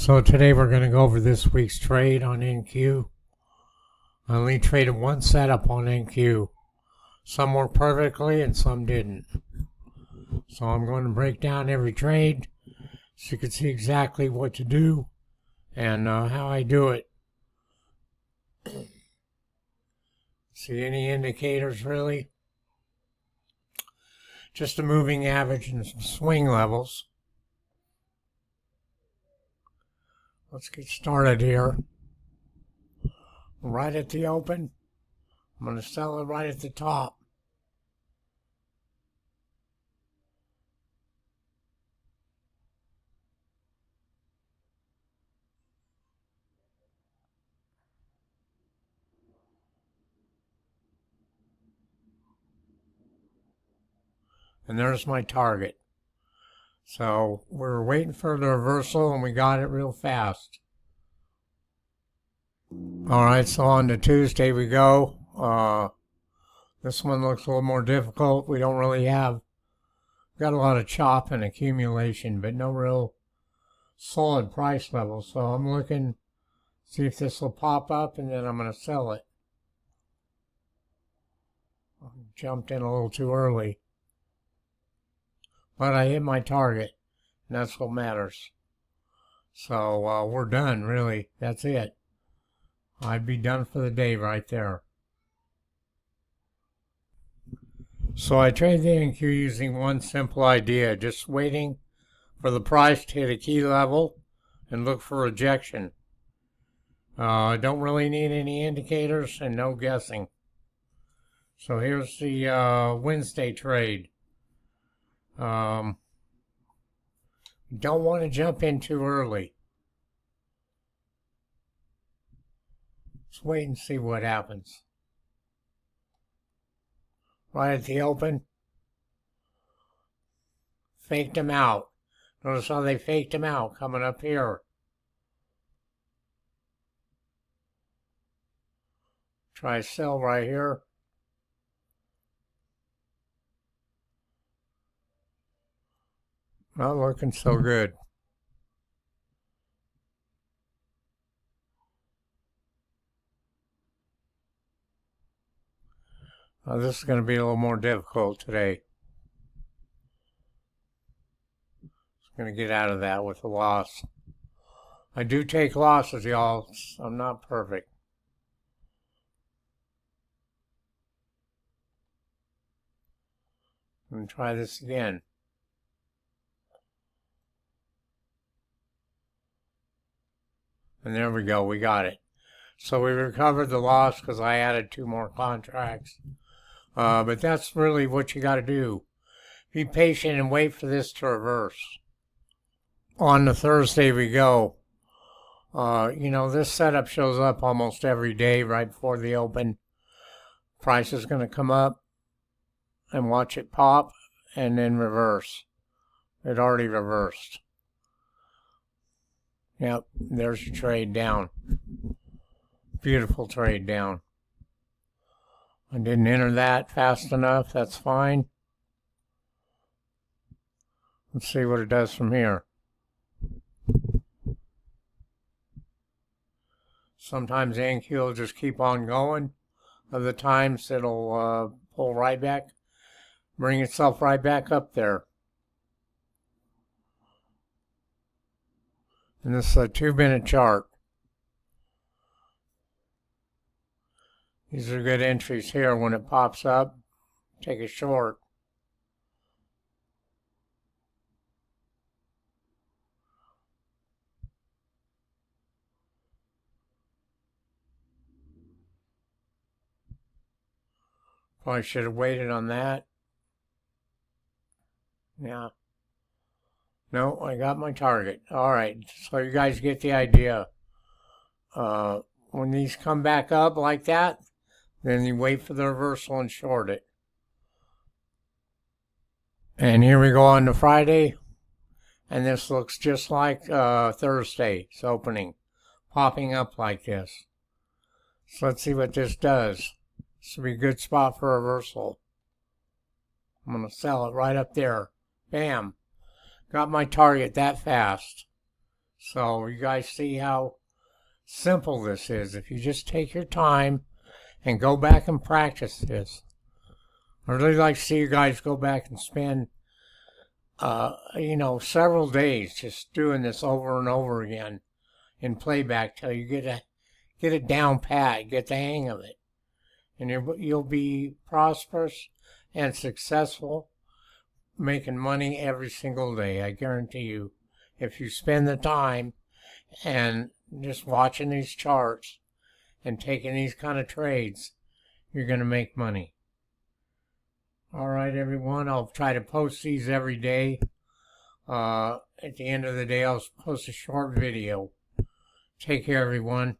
So today we're going to go over this week's trade on NQ. I only traded one setup on NQ. Some worked perfectly and some didn't. So I'm going to break down every trade so you can see exactly what to do and how I do it. See any indicators really? Just a moving average and some swing levels. Let's get started here. Right at the open, I'm going to sell it right at the top. And there's my target. So we're waiting for the reversal and we got it real fast. Alright, so on to Tuesday we go. This one looks a little more difficult. We don't really have, got a lot of chop and accumulation, but no real solid price level. So I'm looking, see if this will pop up and then I'm going to sell it. I jumped in a little too early. But I hit my target, and that's what matters. So we're done, really. That's it. I'd be done for the day right there. So I trade the NQ using one simple idea, just waiting for the price to hit a key level and look for rejection. I don't really need any indicators and no guessing. So here's the Wednesday trade. Don't want to jump in too early. Let's wait and see what happens. Right at the open. Faked him out. Notice how they faked him out coming up here. Try sell right here. Not looking so good. This is going to be a little more difficult today. Just going to get out of that with a loss. I do take losses, y'all. I'm not perfect. I'm going to try this again. And there we go, we got it. So we recovered the loss because I added 2 more contracts. But that's really what you got to do. Be patient and wait for this to reverse. On to Thursday we go. This setup shows up almost every day right before the open. Price is going to come up and watch it pop and then reverse. It already reversed. Yep, there's your trade down. Beautiful trade down. I didn't enter that fast enough. That's fine. Let's see what it does from here. Sometimes the NQ will just keep on going. Other times it'll pull right back, bring itself right back up there. And this is a 2-minute chart. These are good entries here. When it pops up, take a short. Probably should have waited on that. Yeah. No, I got my target. All right, so you guys get the idea. When these come back up like that, then you wait for the reversal and short it. And here we go on to Friday. And this looks just like Thursday's opening. Popping up like this. So let's see what this does. This would be a good spot for a reversal. I'm going to sell it right up there. Bam. Got my target that fast. So you guys see how simple this is. If you just take your time and go back and practice this. I really like to see you guys go back and spend, several days just doing this over and over again in playback till you get it down pat, get the hang of it. And you'll be prosperous and successful, making money every single day. I guarantee you, if you spend the time and just watching these charts and taking these kind of trades, you're going to make money. All right, everyone, I'll try to post these every day. At the end of the day, I'll post a short video. Take care, everyone.